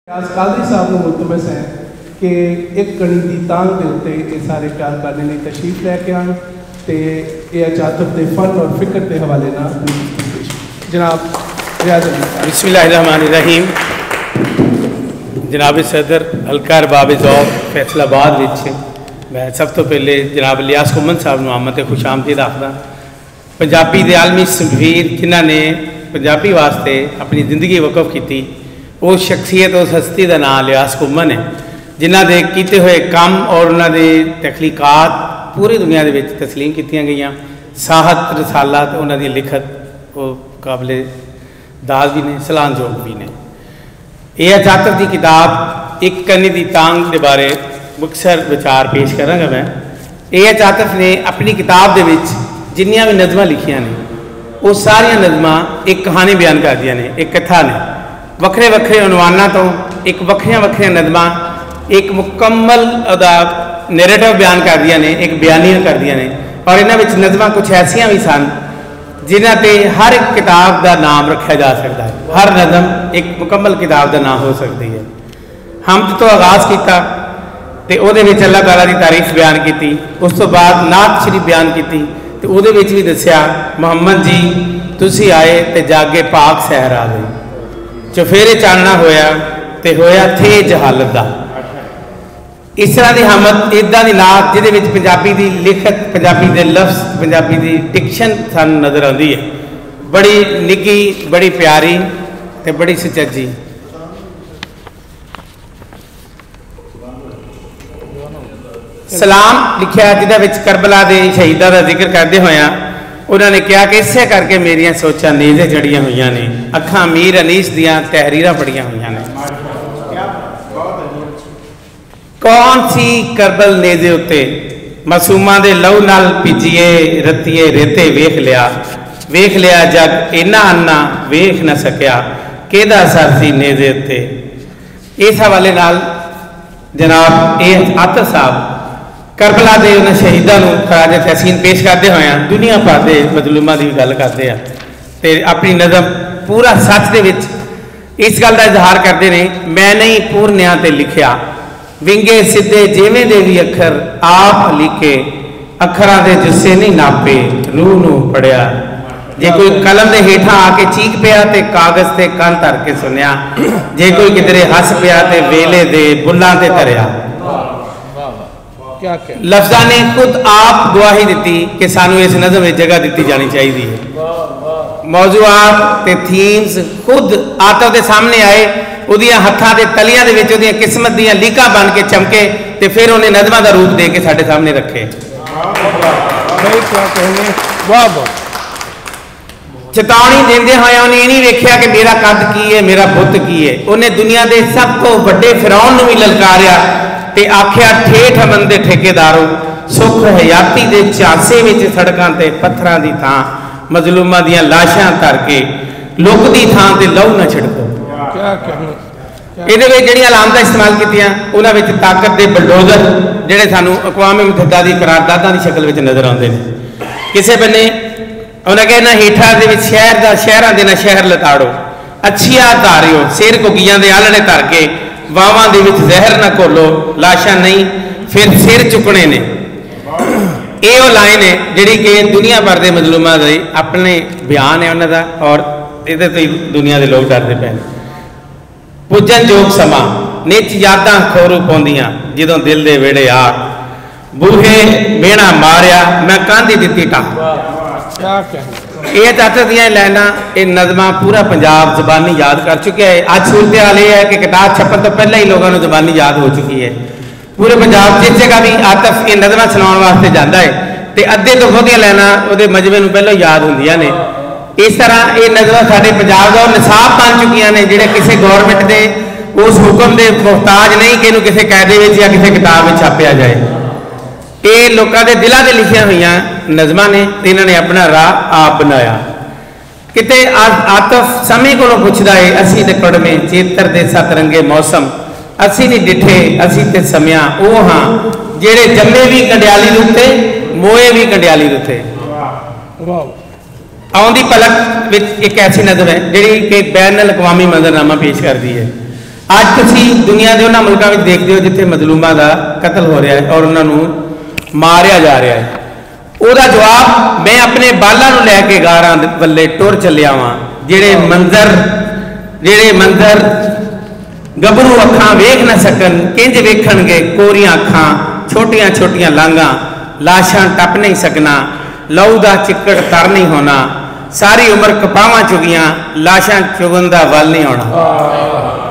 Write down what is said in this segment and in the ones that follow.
कादरी साहब को मुलतमस है कि एक कणी की तांग के उत्ते ये सारे प्यार करने ने तशरीफ लैके आन तो ये अचातफ के फन और फिक्र के हवाले ना जनाब रियाज अली साहब। बिस्मिल्लाहिर्रहमानिर्रहीम। जनाब सदर हल्का अरबाब ज़ौक़ फैसलाबाद मैं सब तो पहले जनाब इलियास घुम्मन साहब को आमद खुश आमदीद आखदा। पंजाबी के आलमी सफीर जिन्होंने पंजाबी वास्ते अपनी जिंदगी वकफ की वो शख्सियत उस हस्ती का नाम इलियास घुम्मन है जिन्हों के किए हुए काम और उन्होंने तखलीकात पूरी दुनिया के तस्लीम की गई। साहत रसाला तो उन्होंने लिखत वो काबिले दाद भी ने सलाहयोग भी ने। यह अचातफ की किताब एक कनी की तांग के बारे मुख्तसर विचार पेश कराँगा मैं। ये अचातफ ने अपनी किताब के जिन्नियां भी नज़मां लिखियां ने वो सारिया नज़मां एक कहानी बयान कर दियां ने, एक कथा ने वक्रे वक्रे उनवाना तो एक वक्रिया वक्रिया नज़मां एक मुकम्मल नैरेटिव बयान कर दियां ने, एक बयानियां कर दियां ने। और इन्हां विच नज़मां कुछ ऐसियां भी सन जिन्हां ते हर एक किताब का नाम रखा जा सकता है। हर नज़म एक मुकम्मल किताब का नाम हो सकती है। हम तो आगाज़ किया तो वो अल्लाह ताला की तारीफ बयान की, उस तो बाद नात शरीफ बयान की तो वो भी दसिया मुहम्मद जी तुसी आए तो जागे पाक सहर आ गई, चुफेरे चानना होया तो होया थे जहालत का। इस तरह की हमद इदा की नात जिहदे पंजाबी की लिखत, पंजाबी के लफ्ज़, पंजाबी की डिक्शन सानूं नज़र आती है। बड़ी निगी, बड़ी प्यारी तो बड़ी सुचज्जी। सलाम लिखा जिहदे करबला के शहीदों का जिक्र करते हुए उन्होंने कहा कि इसे करके मेरिया सोचा नींदे चढ़िया हुई ने, अखा मीर अनीस दियाँ तहरीर पढ़िया हुई ने। कौन सी करबल नेजे उत्ते मासूमां दे लहू नाल भीजिए रत्तिए रेते वेख लिया जग इन्ना अन्ना वेख न सकिया केदा असर सी नेजे उत्ते। इस हवाले नाल जनाब ए आतर साहब करबला के उन्होंने शहीदों को खराज तहसीन पेश करते हुए दुनिया भर के मजलूमां की गल करते हैं तो अपनी नज़म पूरा सच के इस गल का इजहार करते हैं। मैं नहीं पूर्णिया ते लिखिया विंगे सीधे जिवें दे भी अखर आप लिखे अखरां दे जुस्से नहीं नापे रूह नूं पढ़िया। जे कोई कलम के हेठा आके चीक पिया तो कागज़ से कन धर के सुनिया, जे कोई किधरे हस पिया तो वेले दे बुल्लां ते धरिया। लफ्ज़ां ने खुद आप गवाही दी कि सानू इस नज़म में जगह दी जानी चाहिए। मौजूआत ते थीम्स खुद आतफ के सामने आए, उदियां हत्थां दे तलियां दे विच उदियां किस्मत दियां लीकां बन के चमके ते फिर उन्हें नज़मां का रूप दे के साडे सामने रखे। चेतावनी देंदे होए उन्हें ये नहीं वेख्या कि मेरा कद की है, मेरा बुत की है। उन्हें दुनिया के सब तो बड़े फिरौन भी ललकारिया ते आख्या ठेठ अमन दे ठेकेदारों सुख हयाती दे झांसे विच सड़कों ते पत्थरां दी थां मजलूमां दियां लाशां धर के लुक दी थां ते लहू न छिड़को। ये जी अलामत इस्तेमाल कीतियां उन्हां विच ताकत के बलडोजर जिहड़े सानू अकवाम मुतहदा की करारदादां की शक्ल में नज़र आते हैं। किसी बन्ने उन्हें कहना हेठा दे शहरां दे ना शहर लताड़ो अच्छिया धारियो सिर कुगियां दे आलड़े धर के वावां दे विच जहर न घोलो लाशा नहीं फिर सिर चुकने ने। ये वो लाइन है जिहड़ी कि दुनिया भर के मजलूमां दे अपने बयान है उन्हां दा और इहदे तो दुनिया के लोग डरते पे। पुजन जोग समा निच यादां खोरू पाउंदियां जदों दिल दे वेड़े आ बूहे बेहना मारिया मैं कांधी दित्ती टां। ये चाचा दियां लाइना ये नज़मां पूरा पंजाब जबानी याद कर चुके है। आज सूरत हाल ये है कि किताब छपन तो पहले ही लोगों को जबानी याद हो चुकी है। पूरे पंजाब जिस जगह भी आतफ ये नज़मां सुनाने वास्ते जाता है तो अद्धे तो बहुतियां लाइना वो मजबे में पहलों याद होंदियां ने। इस तरह ये नज़मां साडे पंजाब का निसाब बन चुकियां ने जिहड़े किसी गौरमेंट के उस हुक्म के मुहताज नहीं कि किसी कायदे में या किसी किताब में छापिया जाए। ये लोगों के दिलों से लिखिया हुई नज़मां ने इन्होंने अपना राह आप बनाया। किते आतफ समय को पुछदा है असी ते कड़मे चेतर दे सतरंगे मौसम असी नहीं डिठे असी ते समिया वो हाँ जेड़े जम्मे भी कंडियाली दे उत्ते मोए भी कंडियाली दे उत्ते। आउंदी पलक विच एक ऐसी नज़म है जिहड़ी कि बैन अल अकवामी मंजरनामा पेश करती है। ਅੱਜ ਤੁਸੀਂ ਦੁਨੀਆ ਦੇ ਉਹਨਾਂ ਮੁਲਕਾਂ ਵਿੱਚ ਦੇਖਦੇ ਹੋ ਜਿੱਥੇ ਮਜ਼ਲੂਮਾਂ ਦਾ ਕਤਲ ਹੋ ਰਿਹਾ ਹੈ ਔਰ ਉਹਨਾਂ ਨੂੰ ਮਾਰਿਆ ਜਾ ਰਿਹਾ ਹੈ। ਉਹਦਾ ਜਵਾਬ ਮੈਂ ਆਪਣੇ ਬਾਲਾਂ ਨੂੰ ਲੈ ਕੇ ਗਾਰਾਂ ਵੱਲੇ ਟੁਰ ਚੱਲਿਆ ਵਾਂ। ਜਿਹੜੇ ਮੰਜ਼ਰ ਗੱਭਰੂ ਅੱਖਾਂ ਵੇਖ ਨਾ ਸਕਣ, ਕਿੰਜ ਵੇਖਣਗੇ ਕੋਰੀਆਂ ਅੱਖਾਂ, ਛੋਟੀਆਂ ਛੋਟੀਆਂ ਲਾਂਘਾਂ, ਲਾਸ਼ਾਂ ਟੱਪ ਨਹੀਂ ਸਕਣਾ, ਲਹੂ ਦਾ ਚਿੱਕੜ ਤਰ ਨਹੀਂ ਹੋਣਾ, ਸਾਰੀ ਉਮਰ ਕਪਾਵਾਂ ਚੁਗੀਆਂ, ਲਾਸ਼ਾਂ ਚੁਗਣ ਦਾ ਵੱਲ ਨਹੀਂ ਆਉਣਾ।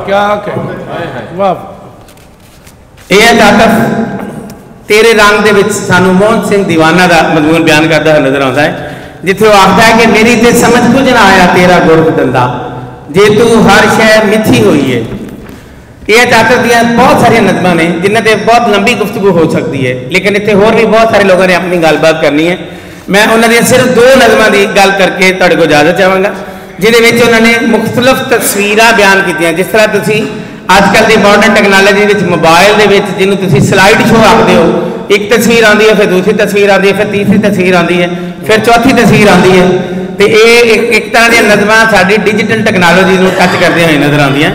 क्या कहें वाह। ਇਹ ਹੈ ਤਾਕਤ ਤੇਰੇ ਰੰਗ ਦੇ ਵਿੱਚ। ਸਾਨੂੰ ਮੋਹਨ ਸਿੰਘ ਦੀਵਾਨਾ ਦਾ ਮਜ਼ਮੂਨ ਬਿਆਨ ਕਰਦਾ ਹੋਇਆ ਨਜ਼ਰ ਆਉਂਦਾ ਹੈ, ਜਿੱਥੇ ਉਹ ਆਖਦਾ ਹੈ ਕਿ ਮੇਰੀ ਤੇ ਸਮਝ ਕੁਝ ਨਾ ਆਇਆ ਤੇਰਾ ਗੁਰਖ ਦੰਦਾ, ਜੇ ਤੂੰ ਹਰ ਸ਼ੈ ਮਿੱਥੀ ਹੋਈ ਹੈ। ਇਹ ਤਾਕਤ ਦੀਆਂ ਬਹੁਤ ਸਾਰੀਆਂ ਨਜ਼ਮਾਂ ਨੇ ਜਿਨ੍ਹਾਂ ਤੇ ਬਹੁਤ ਲੰਬੀ ਗੁਫ਼ਤਗੂ ਹੋ ਸਕਦੀ ਹੈ, ਲੇਕਿਨ ਇੱਥੇ ਹੋਰ ਵੀ ਬਹੁਤ ਸਾਰੇ ਲੋਕਾਂ ਨੇ ਆਪਣੀ ਗੱਲਬਾਤ ਕਰਨੀ ਹੈ। ਮੈਂ ਉਹਨਾਂ ਦੀਆਂ ਸਿਰਫ 2 ਨਜ਼ਮਾਂ ਦੀ ਗੱਲ ਕਰਕੇ ਤੁਹਾਡੇ ਕੋਲ ਇਜਾਜ਼ਤ ਚਾਹਾਂਗਾ, ਜਿਹਦੇ ਵਿੱਚ ਉਹਨਾਂ ਨੇ ਮੁਖਤਲਿਫ ਤਸਵੀਰਾਂ ਬਿਆਨ ਕੀਤੀਆਂ। ਜਿਸ ਤਰ੍ਹਾਂ ਤੁਸੀਂ ਅੱਜ ਕੱਲ੍ਹ ਦੀ ਮਾਡਰਨ ਟੈਕਨੋਲੋਜੀ ਵਿੱਚ ਮੋਬਾਈਲ ਦੇ ਵਿੱਚ ਜਿਹਨੂੰ ਤੁਸੀਂ ਸਲਾਈਡ ਸ਼ੋਅ ਆਖਦੇ ਹੋ, ਇੱਕ ਤਸਵੀਰ ਆਉਂਦੀ ਹੈ, ਫਿਰ ਦੂਸਰੀ ਤਸਵੀਰ ਆਉਂਦੀ ਹੈ, ਫਿਰ ਤੀਸਰੀ ਤਸਵੀਰ ਆਉਂਦੀ ਹੈ, ਫਿਰ ਚੌਥੀ ਤਸਵੀਰ ਆਉਂਦੀ ਹੈ। ਤੇ ਇਹ ਇੱਕ ਤਰ੍ਹਾਂ ਦੀਆਂ ਨਜ਼ਮਾਂ ਸਾਡੀ ਡਿਜੀਟਲ ਟੈਕਨੋਲੋਜੀ ਨੂੰ ਟੱਚ ਕਰਦੀਆਂ ਹੋਈਆਂ ਨਜ਼ਰ ਆਉਂਦੀਆਂ।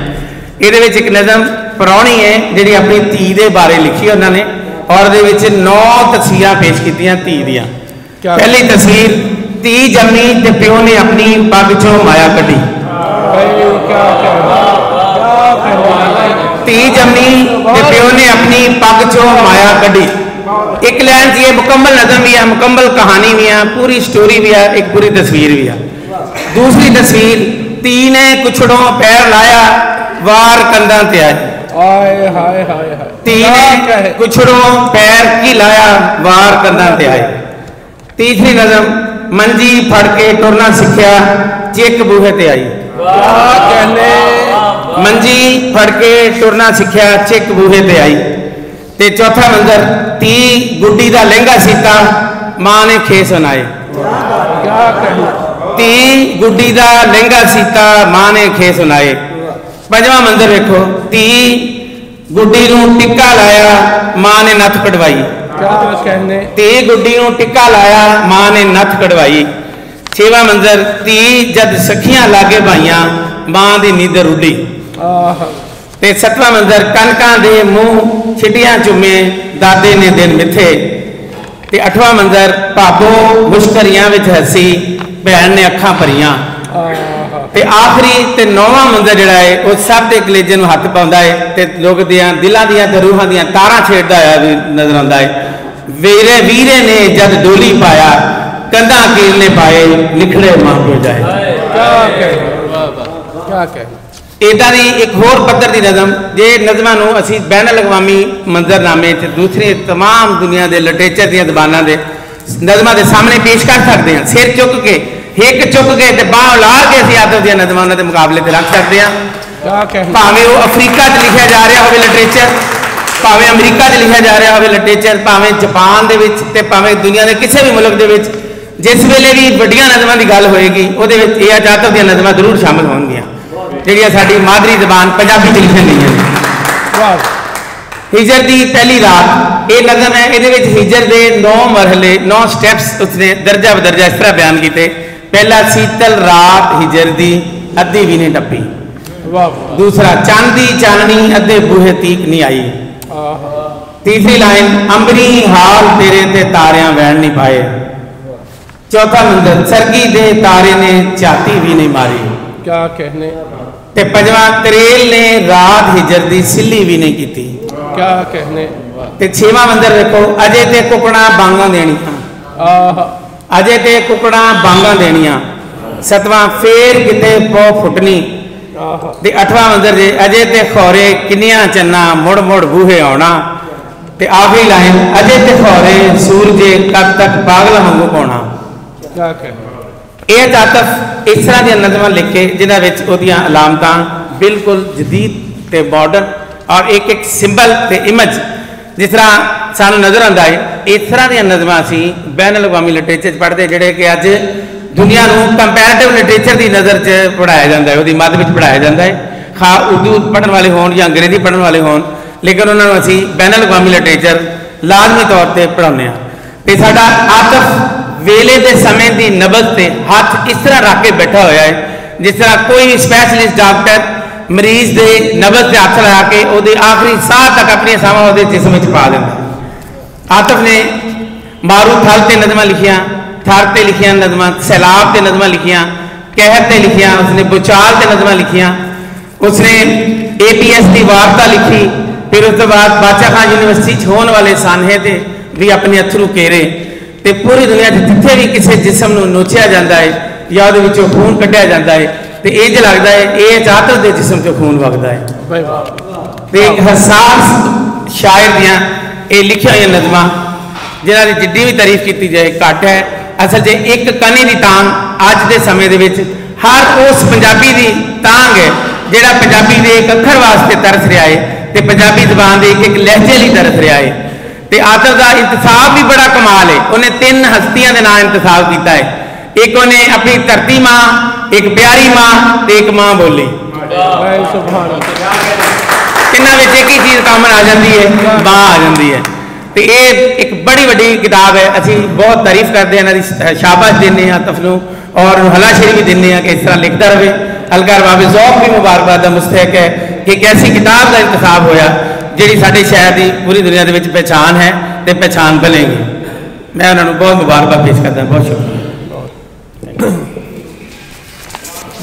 ਇਹਦੇ ਵਿੱਚ ਇੱਕ ਨਜ਼ਮ ਪ੍ਰਾਹੁਣੀ ਹੈ ਜਿਹੜੀ ਆਪਣੀ ਧੀ ਦੇ ਬਾਰੇ ਲਿਖੀ ਉਹਨਾਂ ਨੇ, ਔਰ ਉਹਦੇ ਵਿੱਚ 9 ਤਸਵੀਰਾਂ ਪੇਸ਼ ਕੀਤੀਆਂ ਧੀ ਦੀਆਂ। ਪਹਿਲੀ ਤਸਵੀਰ, ਧੀ ਜੰਮੀ ਤੇ ਪਿਓ ਨੇ ਆਪਣੀ ਪੱਗ ਚੋਂ ਮਾਇਆ ਕੱਢੀ। ਧੀ जमी ते प्यो ने अपनी पग चो माया कढ़ी। एक लाइन ये मुकम्मल नज़म भी है, मुकम्मल कहानी भी है, पूरी स्टोरी भी है, एक पूरी तस्वीर भी है। दूसरी तस्वीर, धी ने कुछड़ों पैर लाया वार कंधा ते आई। धी ने कुछड़ों पैर की लाया वार कंधा ते आई। तीसरी नज़म, मंजी फड़ के टुरना सीखिया चिक बूहे ते आई। मंजी फड़ के टुरना सीखिया चिक बूहे ते आई। ते चौथा मंजर, धी गुड्डी दा लहंगा सीता मां ने खे सुनाए। धी गुड्डी दा लहंगा सीता मां ने खे सुनाए। पंजवा मंजर देखो, धी गुड्डी नूं टिक्का लाया मां ने नथ कढ़वाई। धी गुड्डी नूं टिक्का लाया मां ने नथ कढ़वाई। छेवां मंजर, धी जद सखियां लागे भाइयां मां दी नींदर उड्डी। ते सतवां मंजर, कनकां दे मुंह छिटियां चुमे दादे ने दिन मिथे। ते अठवां मंजर, भाबो मुश्करियां विच हसी भैन ने अखां भरियां। ते आखिरी ते नौवां मंजर जिहड़ा है वो सब दे कलेजे नूं हथ पाउंदा है ते लोग दियां दिलां दियां ते रूहां दियां तारां छेड़दा होया भी नजर आउंदा है। वीरे वीरे ने जद डोली पाया कंधा कील ने पाए लिखड़े मां को जाए। क्या कहे इदा दी एक होर पद्धर की नज़म, जे नज़मां नूं असीं बैन अल-अक़वामी मंजरनामे ते दूसरे तमाम दुनिया के लिटरेचर दी ज़बानां दे नज़मां दे सामने पेश कर सकते हैं। सिर चुक के हिक चुक के ते बांह उलार के असीं आदत दी नज़मां उन्हां दे मुकाबले ते रख सकते हैं। भावें वो अफ्रीका च लिखिया जा रहा होवे लिटरेचर, भावें अमरीका च लिखिया जा रहा होवे लिटरेचर, भावें जापान दे विच ते भावें दुनिया के किसी भी मुल्क दे विच जिस वेले भी वड्डियां नज़मां दी गल होएगी उहदे विच इह जातक दी नज़मां जरूर शामिल होणगीਆਂ ਜਿਹੜੀਆਂ ਸਾਡੀ मादरी जबान पंजाबी च लिखीਆਂ गईਆਂ। हिजर की पहली रात ये नज़म है, ये हिजर के 9 मरहले 9 स्टैप्स उसने दर्जा बदर्जा इस तरह बयान किए। पहला, शीतल रात हिजर की अद्धी भी नहीं टप्पी। दूसरा, चांदी चांदनी अद्धे बूहे तीक नहीं आई। तीसरी लाइन, अंबरी हाल तेरे ते तारियां वैन नहीं पाए। चौथा मंजर, सरगी दे तारे ने झाती भी नहीं मारी। क्या कहने। ते पंजवा, तरेल ने रात हिजर दी सिल्ली भी नहीं की। क्या कहने। ते छेवां मंजर देखो, अजे ते कुकड़ा बांगा देनियां, अजे ते कुकड़ा बांगा देनियां। सतवां, फेर किते पौ फुटनी। ते अठवां मंजर जे, अजे ते खौरे किन्नियां चन्ना मुड़ मुड़ बूहे आना। ते आखिरी लाइन, अजे ते खौरे सूरजे कद तक पागल वांगू पाउणा। क्या कहने। यह ताकत इस तरह दी नज़मां लिख के जिन्हां ओहदियां अलामतां बिल्कुल जदीद ते मॉडर्न और एक एक सिंबल ते इमेज जिस तरह सानू नज़र आंदा है, इस तरह दी नज़मां असीं बैन अल-अक़वामी लिटरेचर पढ़ते जिहड़े कि अज दुनिया नूं कंपैरेटिव लिटरेचर की नज़र च पढ़ाया जाता है, उहदी मद विच पढ़ाया जाता है। खा उर्दू पढ़न वाले होण जां अंग्रेजी पढ़न वाले होण, लेकिन उन्हां नूं असीं बैन अल-अक़वामी लिटरेचर लाजमी तौर पर पढ़ाउने आ। ते साडा आतफ वेले के समय की नबज से हाथ इस तरह रख के बैठा होया है जिस तरह कोई स्पैशलिस्ट डॉक्टर मरीज के नबज से हथ ला के वो आखिरी साह तक अपनी सावां वो जिसम में पा देंदा। आतिफ ने मारू थल ते नज़मां लिखियां, थर ते लिखियां नज़मां, सैलाब ते नज़मां लिखियां, कहर ते लिखियां, उसने बुचाल ते नज़मां लिखियां, उसने APS की वार्ता लिखी। फिर उस बाद बादशाह खान यूनिवर्सिटी होने वाले सानहे ते भी अपने अथरू घेरे। तो पूरी दुनिया जिथे भी किसी जिसम को नोचिया जाता है या वो खून कढ़िया जाता है तो इंज लगता है ये आतिफ के जिसम चो खून वगदा है। तो एक हसास शायर दियाँ ये लिखिया हुई नज़मां जिन्हों की जिड्डी भी तारीफ की जाए घट है। असल च एक कनी की टांग अज के समय के हर उस पंजाबी की टांग है जोड़ा पंजाबी के एक अखर वास्ते तरस रहा है तो पंजाबी जबान के एक लहजे लिए तरस रहा है। तो आतिफ का इंतसाब भी बड़ा कमाल है। उन्हें 3 हस्तियों के नाम इंतसाब किया है। एक उन्हें अपनी धरती माँ, एक प्यारी माँ तो एक माँ बोली। इन्हों में एक ही चीज़ कॉमन आ जाती है, माँ आ जाती है। तो ये एक बड़ी वड्डी किताब है। असी बहुत तारीफ करते हैं, इन्होंने शाबाश देने आतिफ नूं और हलाशेरी भी देने कि इस तरह लिखता रहे। अलकार बाबे ज़ौक़ भी मुबारकबाद का मुस्तहक है कि एक ऐसी किताब का इंतखाब होया जी साढ़े शहर की पूरी दुनिया के पहचान है तो पहचान बनेगी। मैं उन्होंने बहुत मुबारकबाद पेश करता। बहुत शुक्रिया।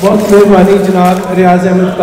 बहुत मेहरबानी जनाब रियाज अहमद।